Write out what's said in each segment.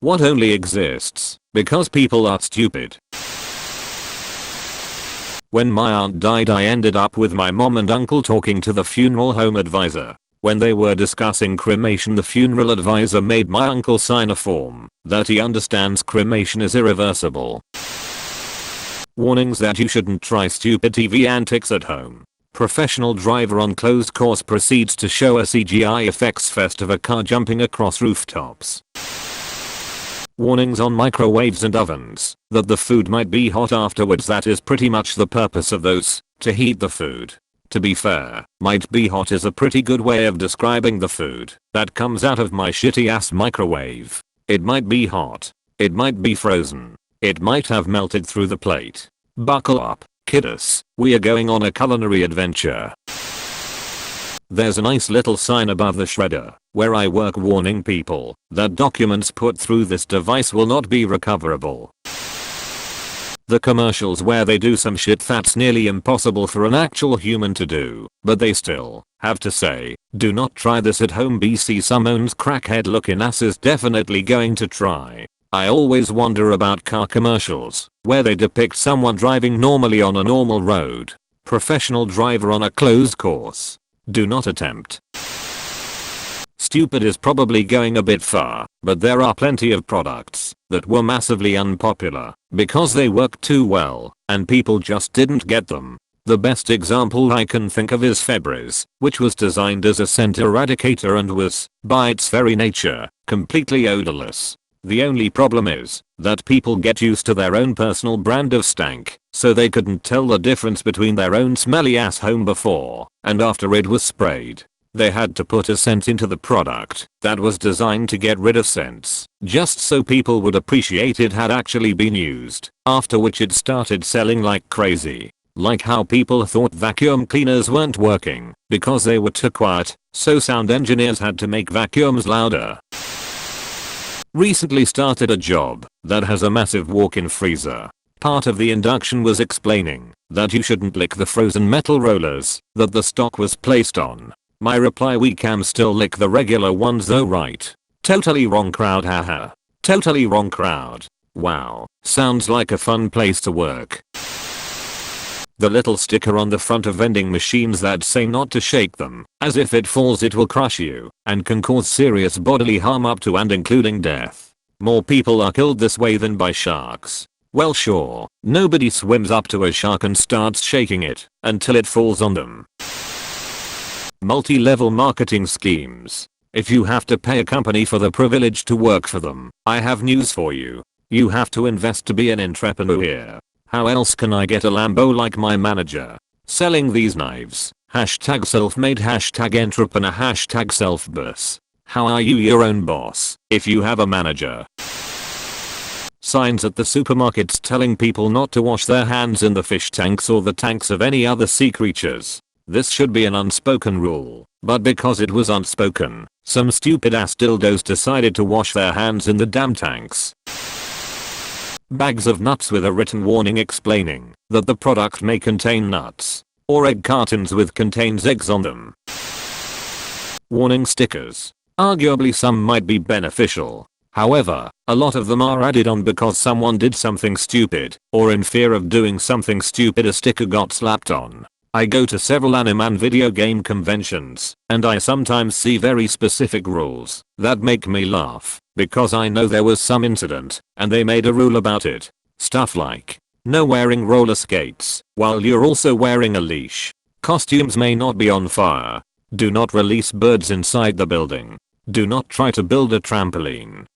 What only exists because people are stupid. When my aunt died, I ended up with my mom and uncle talking to the funeral home advisor. When they were discussing cremation, the funeral advisor made my uncle sign a form that he understands cremation is irreversible. Warnings that you shouldn't try stupid TV antics at home. Professional driver on closed course proceeds to show a CGI effects fest of a car jumping across rooftops. Warnings on microwaves and ovens that the food might be hot afterwards. That is pretty much the purpose of those, to heat the food. To be fair, might be hot is a pretty good way of describing the food that comes out of my shitty ass microwave. It might be hot. It might be frozen. It might have melted through the plate. Buckle up, kiddos, we are going on a culinary adventure. There's a nice little sign above the shredder where I work warning people that documents put through this device will not be recoverable. The commercials where they do some shit that's nearly impossible for an actual human to do, but they still have to say, do not try this at home. BC Summon's crackhead looking ass is definitely going to try. I always wonder about car commercials where they depict someone driving normally on a normal road. Professional driver on a closed course. Do not attempt. Stupid is probably going a bit far, but there are plenty of products that were massively unpopular because they worked too well and people just didn't get them. The best example I can think of is Febreze, which was designed as a scent eradicator and was, by its very nature, completely odorless. The only problem is that people get used to their own personal brand of stank, so they couldn't tell the difference between their own smelly ass home before and after it was sprayed. They had to put a scent into the product that was designed to get rid of scents, just so people would appreciate it had actually been used, after which it started selling like crazy. Like how people thought vacuum cleaners weren't working because they were too quiet, so sound engineers had to make vacuums louder. Recently started a job that has a massive walk-in freezer. Part of the induction was explaining that you shouldn't lick the frozen metal rollers that the stock was placed on. My reply: we can still lick the regular ones though, right? Totally wrong crowd, haha. Totally wrong crowd. Wow, sounds like a fun place to work. The little sticker on the front of vending machines that say not to shake them, as if it falls it will crush you and can cause serious bodily harm up to and including death. More people are killed this way than by sharks. Well, sure, nobody swims up to a shark and starts shaking it until it falls on them. Multi-level marketing schemes. If you have to pay a company for the privilege to work for them, I have news for you. You have to invest to be an entrepreneur. How else can I get a Lambo like my manager? Selling these knives. Hashtag self-made, hashtag entrepreneur, hashtag self-boss. How are you your own boss if you have a manager? Signs at the supermarkets telling people not to wash their hands in the fish tanks or the tanks of any other sea creatures. This should be an unspoken rule, but because it was unspoken, some stupid ass dildos decided to wash their hands in the damn tanks. Bags of nuts with a written warning explaining that the product may contain nuts, or egg cartons with contains eggs on them. Warning stickers. Arguably some might be beneficial. However, a lot of them are added on because someone did something stupid, or in fear of doing something stupid a sticker got slapped on. I go to several anime and video game conventions, and I sometimes see very specific rules that make me laugh, because I know there was some incident, and they made a rule about it. Stuff like, no wearing roller skates, while you're also wearing a leash. Costumes may not be on fire. Do not release birds inside the building. Do not try to build a trampoline.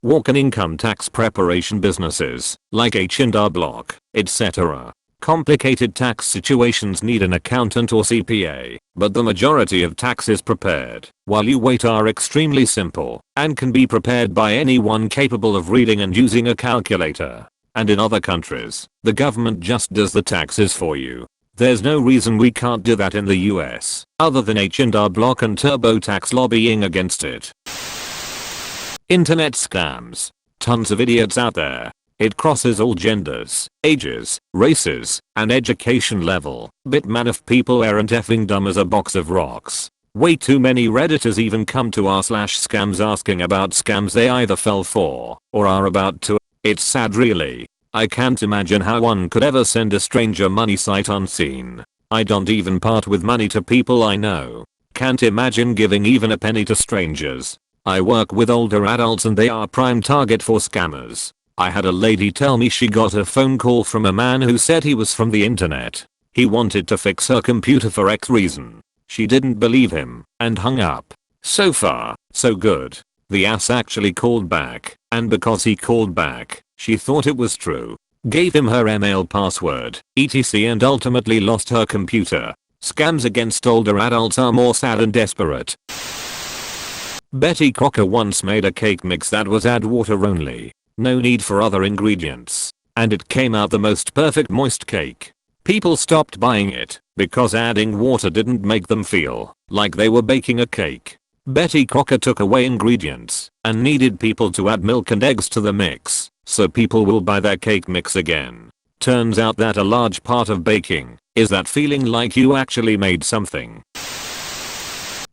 Walk-in income tax preparation businesses, like H&R Block, etc. Complicated tax situations need an accountant or CPA, but the majority of taxes prepared while you wait are extremely simple and can be prepared by anyone capable of reading and using a calculator. And in other countries, the government just does the taxes for you. There's no reason we can't do that in the US, other than H&R Block and TurboTax lobbying against it. Internet scams. Tons of idiots out there. It crosses all genders, ages, races, and education level. But man, if people aren't effing dumb as a box of rocks, Way too many redditors even come to r/scams asking about scams they either fell for or are about to. It's sad really. I can't imagine how one could ever send a stranger money sight unseen. I don't even part with money to people I know. Can't imagine giving even a penny to strangers. I work with older adults and they are prime target for scammers. I had a lady tell me she got a phone call from a man who said he was from the internet. He wanted to fix her computer for X reason. She didn't believe him and hung up. So far, so good. The ass actually called back, and because he called back, she thought it was true. Gave him her email password, etc. and ultimately lost her computer. Scams against older adults are more sad and desperate. Betty Crocker once made a cake mix that was add water only. No need for other ingredients. And it came out the most perfect moist cake. People stopped buying it because adding water didn't make them feel like they were baking a cake. Betty Crocker took away ingredients and needed people to add milk and eggs to the mix so people will buy their cake mix again. Turns out that a large part of baking is that feeling like you actually made something.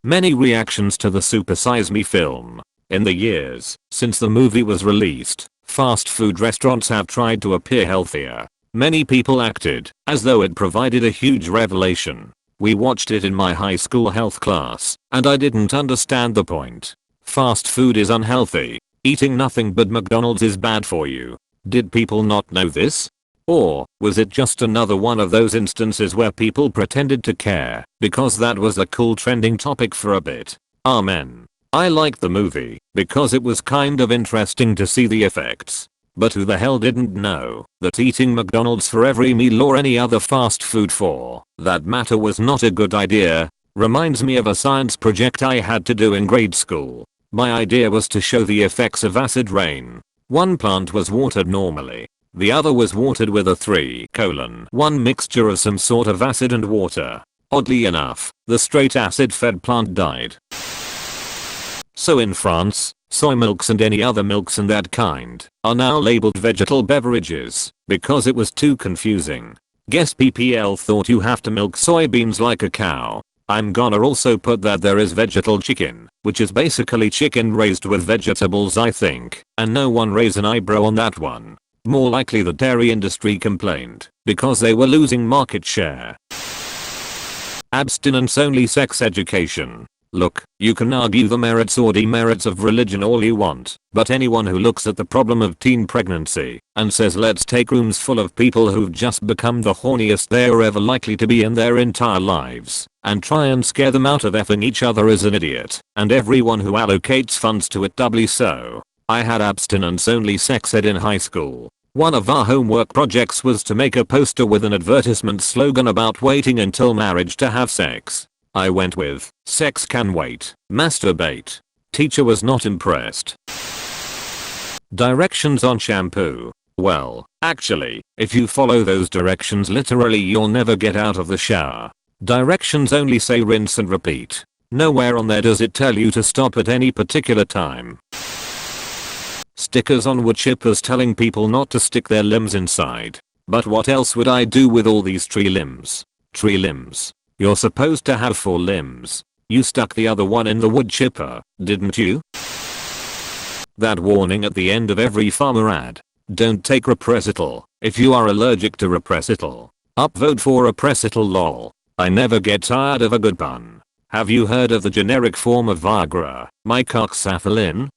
Many reactions to the Super Size Me film. In the years since the movie was released, fast food restaurants have tried to appear healthier. Many people acted as though it provided a huge revelation. We watched it in my high school health class, and I didn't understand the point. Fast food is unhealthy. Eating nothing but McDonald's is bad for you. Did people not know this? Or was it just another one of those instances where people pretended to care because that was a cool trending topic for a bit? Amen. I liked the movie because it was kind of interesting to see the effects. But who the hell didn't know that eating McDonald's for every meal or any other fast food for that matter was not a good idea? Reminds me of a science project I had to do in grade school. My idea was to show the effects of acid rain. One plant was watered normally. The other was watered with a 3:1 mixture of some sort of acid and water. Oddly enough, the straight acid-fed plant died. So in France, soy milks and any other milks and that kind are now labeled vegetal beverages because it was too confusing. Guess PPL thought you have to milk soybeans like a cow. I'm gonna also put that there is vegetal chicken, which is basically chicken raised with vegetables I think, and no one raised an eyebrow on that one. More likely the dairy industry complained because they were losing market share. Abstinence only sex education. Look, you can argue the merits or demerits of religion all you want, but anyone who looks at the problem of teen pregnancy and says let's take rooms full of people who've just become the horniest they're ever likely to be in their entire lives and try and scare them out of effing each other is an idiot, and everyone who allocates funds to it doubly so. I had abstinence only sex ed in high school. One of our homework projects was to make a poster with an advertisement slogan about waiting until marriage to have sex. I went with, sex can wait, masturbate. Teacher was not impressed. Directions on shampoo. Well, actually, if you follow those directions literally you'll never get out of the shower. Directions only say rinse and repeat. Nowhere on there does it tell you to stop at any particular time. Stickers on wood chippers telling people not to stick their limbs inside. But what else would I do with all these tree limbs? Tree limbs. You're supposed to have 4 limbs. You stuck the other one in the wood chipper, didn't you? That warning at the end of every farmer ad. Don't take Repressital if you are allergic to Repressital. Upvote for Repressital lol. I never get tired of a good pun. Have you heard of the generic form of Viagra, mycoxaphylline?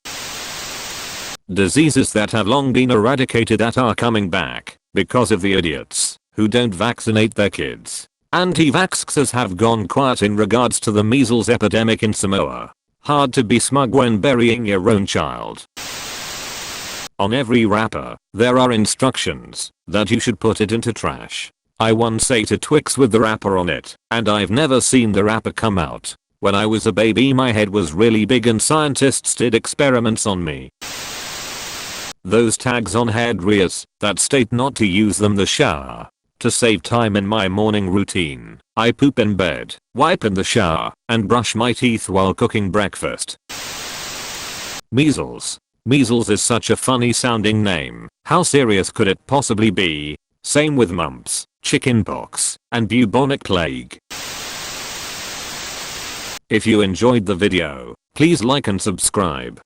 Diseases that have long been eradicated that are coming back because of the idiots who don't vaccinate their kids. Anti-vaxxers have gone quiet in regards to the measles epidemic in Samoa. Hard to be smug when burying your own child. On every wrapper, there are instructions that you should put it into trash. I once ate a Twix with the wrapper on it, and I've never seen the wrapper come out. When I was a baby my head was really big and scientists did experiments on me. Those tags on headgears that state not to use them in the shower. To save time in my morning routine, I poop in bed, wipe in the shower, and brush my teeth while cooking breakfast. Measles. Measles is such a funny sounding name. How serious could it possibly be? Same with mumps, chickenpox, and bubonic plague. If you enjoyed the video, please like and subscribe.